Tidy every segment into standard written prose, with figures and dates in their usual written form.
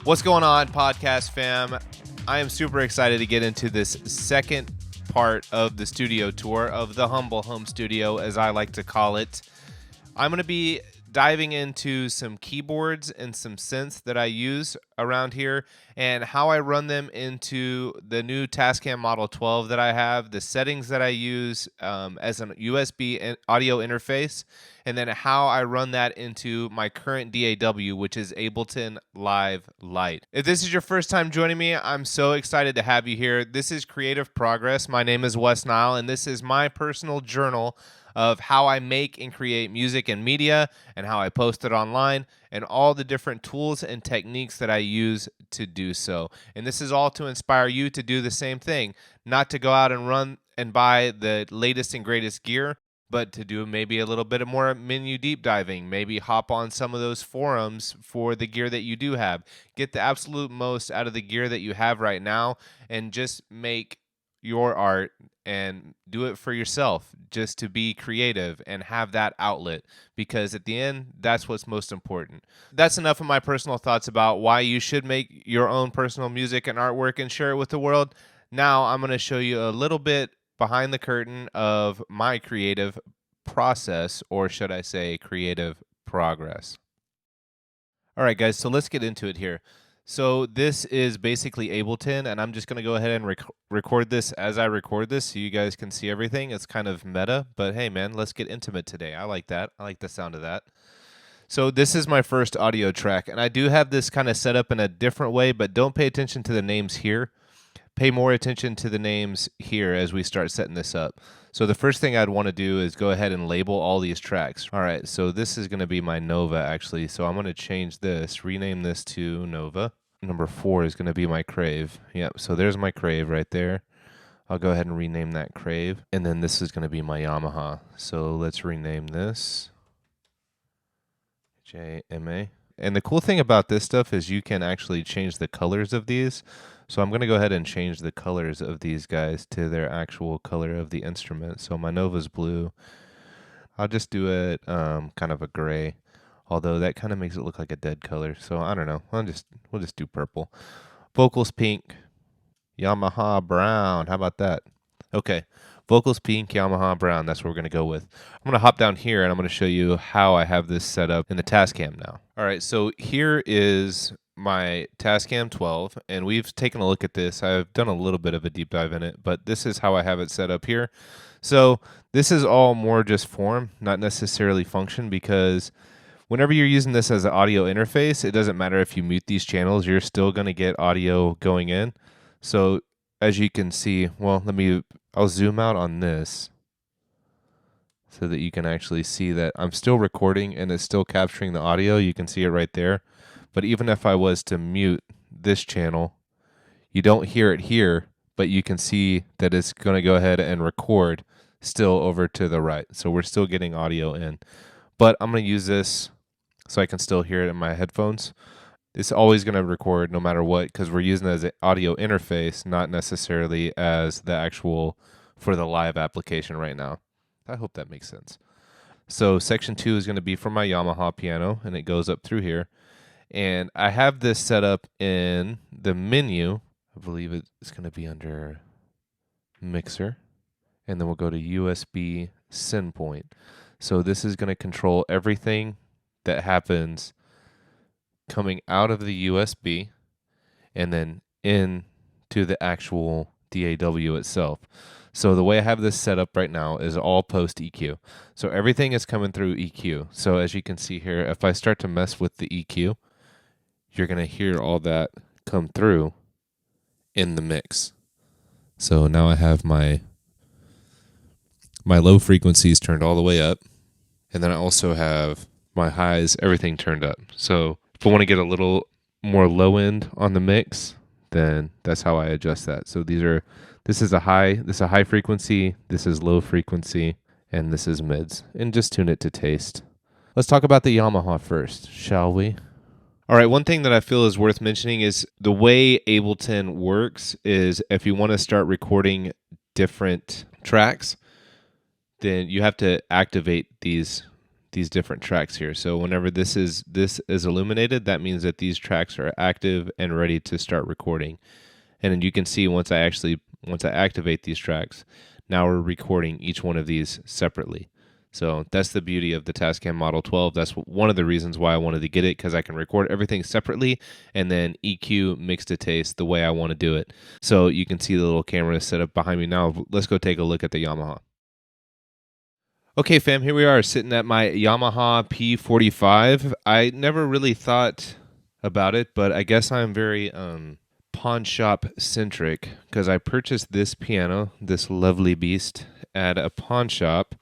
What's going on, podcast fam? I am super excited to get into this second part of the studio tour of the Humble Home Studio, as I like to call it. I'm going to be diving into some keyboards and some synths that I use around here and how I run them into the new Tascam Model 12 that I have, the settings that I use as an USB audio interface, and then how I run that into my current DAW, which is Ableton Live Lite. If this is your first time joining me, I'm so excited to have you here. This is Creative Progress. My name is Wes Nile, and this is my personal journal of how I make and create music and media and how I post it online and all the different tools and techniques that I use to do so. And this is all to inspire you to do the same thing, not to go out and run and buy the latest and greatest gear, but to do maybe a little bit of more menu deep diving, maybe hop on some of those forums for the gear that you do have. Get the absolute most out of the gear that you have right now and just make your art and do it for yourself, just to be creative and have that outlet, because at the end, that's what's most important. That's enough of my personal thoughts about why you should make your own personal music and artwork and share it with the world. Now I'm going to show you a little bit behind the curtain of my creative process, or should I say creative progress. All right, guys, so let's get into it here. So this is basically Ableton, and I'm just going to go ahead and record this as I record this so you guys can see everything. It's kind of meta, but hey, man, let's get intimate today. I like that. I like the sound of that. So this is my first audio track, and I do have this kind of set up in a different way, but don't pay attention to the names here. Pay more attention to the names here as we start setting this up. So the first thing I'd want to do is go ahead and label all these tracks. All right, so this is going to be my Nova, actually. So I'm going to change this, rename this to Nova. Number 4 is going to be my Crave. Yep, so there's my Crave right there. I'll go ahead and rename that Crave. And then this is going to be my Yamaha. So let's rename this JMA. And the cool thing about this stuff is you can actually change the colors of these. So I'm going to go ahead and change the colors of these guys to their actual color of the instrument. So my Nova's blue. I'll just do it kind of a gray, although that kind of makes it look like a dead color. So I don't know. We'll just do purple. Vocals pink. Yamaha brown. How about that? Okay. Vocals pink, Yamaha brown. That's what we're going to go with. I'm going to hop down here and I'm going to show you how I have this set up in the Tascam now. All right. So here is my Tascam 12, and we've taken a look at this. I've done a little bit of a deep dive in it, but this is how I have it set up here. So this is all more just form, not necessarily function, because whenever you're using this as an audio interface, it doesn't matter if you mute these channels, you're still going to get audio going in. So as you can see, well, I'll zoom out on this so that you can actually see that I'm still recording and it's still capturing the audio. You can see it right there. But even if I was to mute this channel, you don't hear it here, but you can see that it's going to go ahead and record still over to the right. So we're still getting audio in. But I'm going to use this so I can still hear it in my headphones. It's always going to record no matter what, because we're using it as an audio interface, not necessarily as the actual for the live application right now. I hope that makes sense. So section 2 is going to be for my Yamaha piano, and it goes up through here. And I have this set up in the menu. I believe it's going to be under mixer. And then we'll go to USB send point. So this is going to control everything that happens coming out of the USB and then into the actual DAW itself. So the way I have this set up right now is all post EQ. So everything is coming through EQ. So as you can see here, if I start to mess with the EQ, you're going to hear all that come through in the mix. So now I have my low frequencies turned all the way up, and then I also have my highs, everything turned up. So if I want to get a little more low end on the mix, then that's how I adjust that. So this is a high frequency, this is low frequency, and this is mids. And just tune it to taste. Let's talk about the Yamaha first, shall we? All right, one thing that I feel is worth mentioning is the way Ableton works is if you want to start recording different tracks, then you have to activate these these different tracks here. So whenever this is illuminated, that means that these tracks are active and ready to start recording. And then you can see once I activate these tracks, now we're recording each one of these separately. So that's the beauty of the Tascam Model 12. That's one of the reasons why I wanted to get it, because I can record everything separately and then EQ, mix to taste the way I want to do it. So you can see the little camera set up behind me now. Let's go take a look at the Yamaha. Okay, fam, here we are sitting at my Yamaha P-43. I never really thought about it, but I guess I'm very pawn shop centric, because I purchased this piano, this lovely beast, at a pawn shop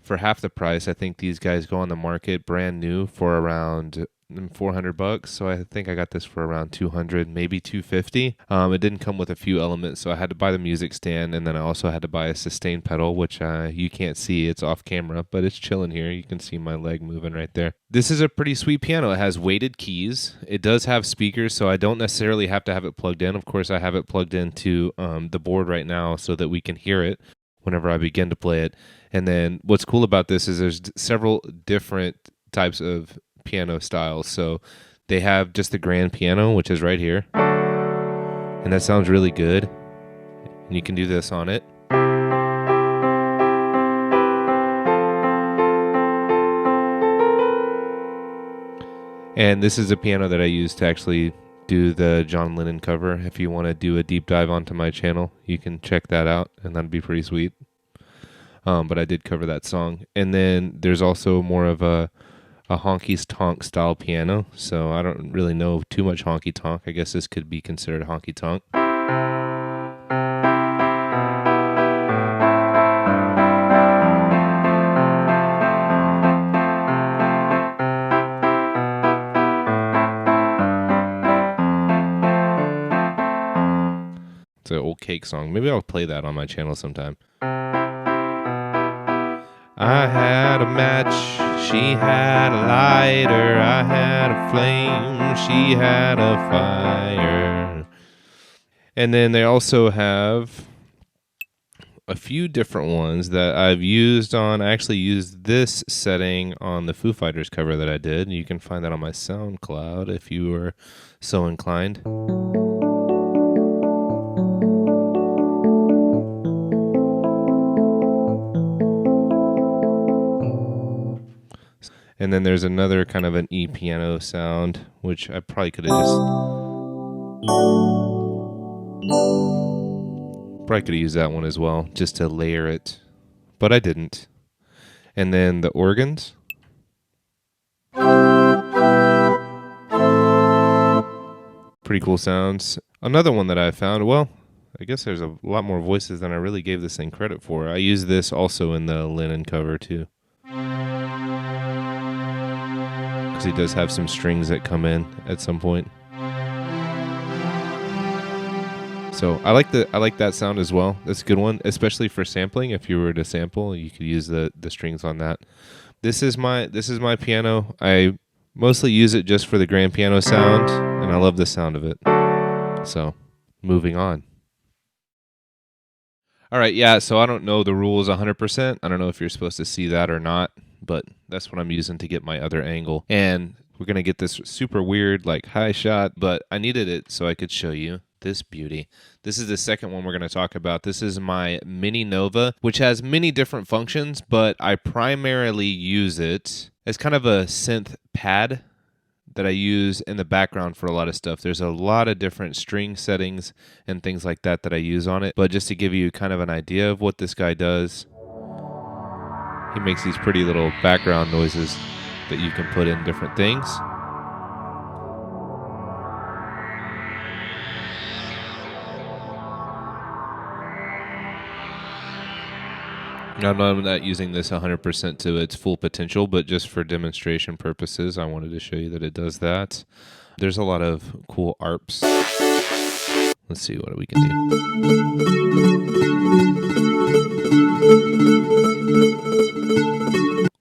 for half the price. I think these guys go on the market brand new for around $400, so I think I got this for around $200, maybe $250. It didn't come with a few elements, so I had to buy the music stand, and then I also had to buy a sustain pedal, which you can't see, it's off camera, but it's chilling here. You can see my leg moving right there. This is a pretty sweet piano. It has weighted keys. It does have speakers, so I don't necessarily have to have it plugged in. Of course, I have it plugged into the board right now so that we can hear it whenever I begin to play it. And then what's cool about this is there's several different types of piano styles. So they have just the grand piano, which is right here, and that sounds really good. And you can do this on it. And this is a piano that I use to actually do the John Lennon cover. If you want to do a deep dive onto my channel, you can check that out, and that'd be pretty sweet. But I did cover that song. And then there's also more of a honky tonk style piano. So I don't really know too much honky tonk. I guess this could be considered honky tonk. It's an old Cake song. Maybe I'll play that on my channel sometime. I had a match, she had a lighter, I had a flame, she had a fire. And then they also have a few different ones that I've used on. I actually used this setting on the Foo Fighters cover that I did. You can find that on my SoundCloud if you were so inclined. And then there's another kind of an E piano sound, which I probably could have used that one as well, just to layer it, but I didn't. And then the organs. Pretty cool sounds. Another one that I found, well, I guess there's a lot more voices than I really gave this thing credit for. I used this also in the Lennon cover too, because he does have some strings that come in at some point. So I like that sound as well. That's a good one, especially for sampling. If you were to sample, you could use the strings on that. This is my piano. I mostly use it just for the grand piano sound, and I love the sound of it. So, moving on. All right, yeah, so I don't know the rules 100%. I don't know if you're supposed to see that or not, but that's what I'm using to get my other angle. And we're going to get this super weird, like, high shot, but I needed it so I could show you this beauty. This is the second one we're going to talk about. This is my Mini Nova, which has many different functions, but I primarily use it as kind of a synth pad that I use in the background for a lot of stuff. There's a lot of different string settings and things like that I use on it, but just to give you kind of an idea of what this guy does, he makes these pretty little background noises that you can put in different things. I'm not using this 100% to its full potential, but just for demonstration purposes, I wanted to show you that it does that. There's a lot of cool ARPs. Let's see what we can do.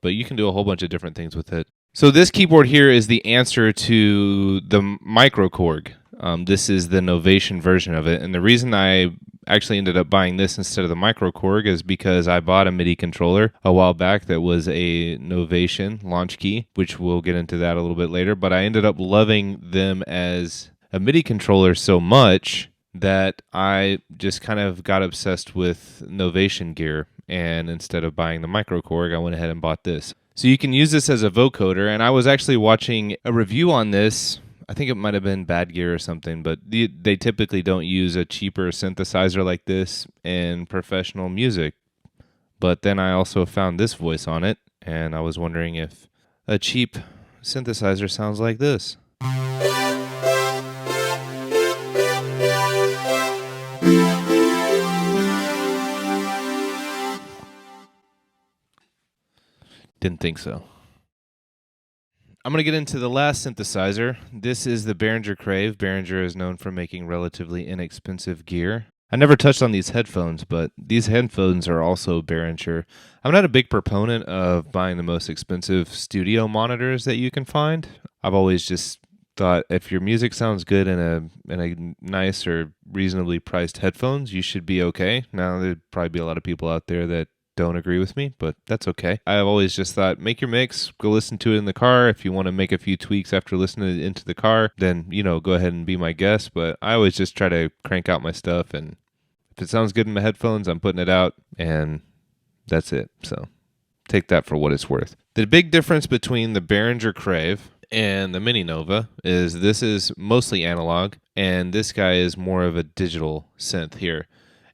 But you can do a whole bunch of different things with it. So this keyboard here is the answer to the Micro Korg. This is the Novation version of it, and the reason I actually ended up buying this instead of the Micro Korg is because I bought a MIDI controller a while back that was a Novation launch key, which we'll get into that a little bit later, but I ended up loving them as a MIDI controller so much that I just kind of got obsessed with Novation gear, and instead of buying the Micro Korg, I went ahead and bought this. So you can use this as a vocoder, and I was actually watching a review on this. I think it might have been Bad Gear or something, but they typically don't use a cheaper synthesizer like this in professional music. But then I also found this voice on it, and I was wondering if a cheap synthesizer sounds like this. Didn't think so. I'm going to get into the last synthesizer. This is the Behringer Crave. Behringer is known for making relatively inexpensive gear. I never touched on these headphones, but these headphones are also Behringer. I'm not a big proponent of buying the most expensive studio monitors that you can find. I've always just thought if your music sounds good in a nice or reasonably priced headphones, you should be okay. Now, there'd probably be a lot of people out there that don't agree with me, but that's okay. I've always just thought, make your mix, go listen to it in the car. If you want to make a few tweaks after listening into the car, then, go ahead and be my guest. But I always just try to crank out my stuff, and if it sounds good in my headphones, I'm putting it out, and that's it. So take that for what it's worth. The big difference between the Behringer Crave and the Mini Nova is this is mostly analog, and this guy is more of a digital synth here.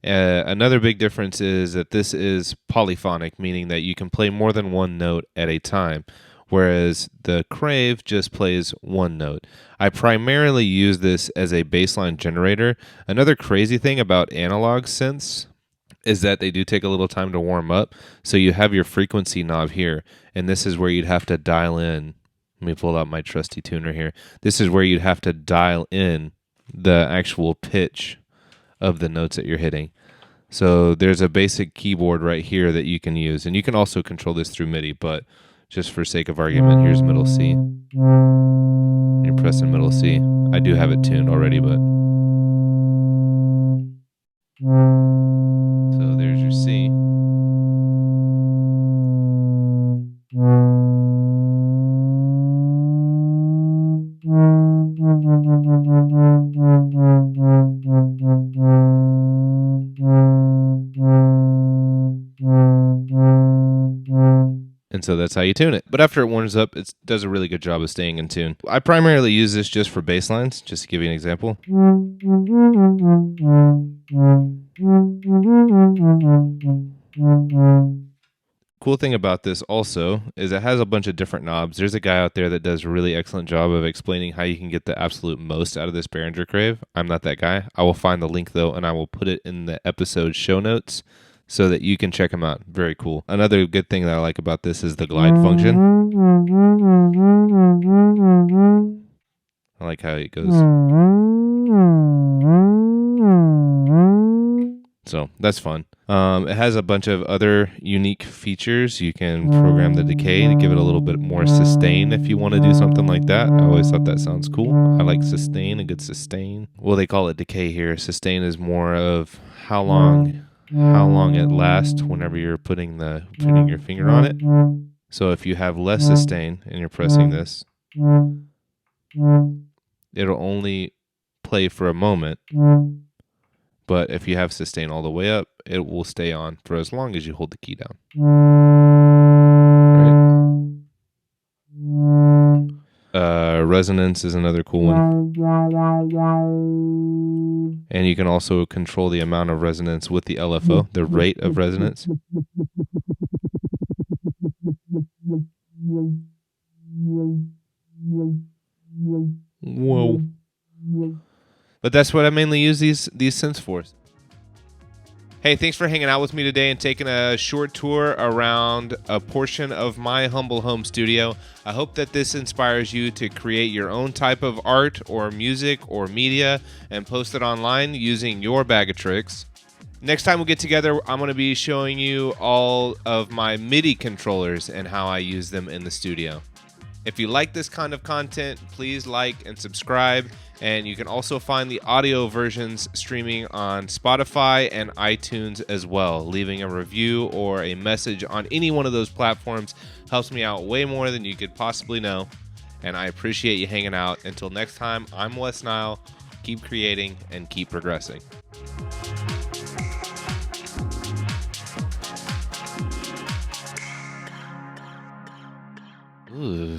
Another big difference is that this is polyphonic, meaning that you can play more than one note at a time, whereas the Crave just plays one note. I primarily use this as a bassline generator. Another crazy thing about analog synths is that they do take a little time to warm up, so you have your frequency knob here, and this is where you'd have to dial in. Let me pull out my trusty tuner here. This is where you'd have to dial in the actual pitch of the notes that you're hitting. So there's a basic keyboard right here that you can use, and you can also control this through MIDI, but just for sake of argument, here's middle C. You're pressing middle C. I do have it tuned already, but so there's your C. And so that's how you tune it. But after it warms up, it does a really good job of staying in tune. I primarily use this just for bass lines, just to give you an example. Cool thing about this also is it has a bunch of different knobs. There's a guy out there that does a really excellent job of explaining how you can get the absolute most out of this Behringer Crave. I'm not that guy. I will find the link though, and I will put it in the episode show notes so that you can check them out. Very cool. Another good thing that I like about this is the glide function. I like how it goes. So that's fun. It has a bunch of other unique features. You can program the decay to give it a little bit more sustain if you want to do something like that. I always thought that sounds cool. I like sustain, a good sustain. Well, they call it decay here. Sustain is more of how long it lasts whenever you're putting your finger on it. So if you have less sustain and you're pressing this, it'll only play for a moment. But if you have sustain all the way up, it will stay on for as long as you hold the key down. Right? Resonance is another cool one. And you can also control the amount of resonance with the LFO, the rate of resonance. Whoa. But that's what I mainly use these synths for. Hey, thanks for hanging out with me today and taking a short tour around a portion of my humble home studio. I hope that this inspires you to create your own type of art or music or media and post it online using your bag of tricks. Next time we get together, I'm going to be showing you all of my MIDI controllers and how I use them in the studio. If you like this kind of content, please like and subscribe. And you can also find the audio versions streaming on Spotify and iTunes as well. Leaving a review or a message on any one of those platforms helps me out way more than you could possibly know. And I appreciate you hanging out. Until next time, I'm Wes Nile. Keep creating and keep progressing. Ooh.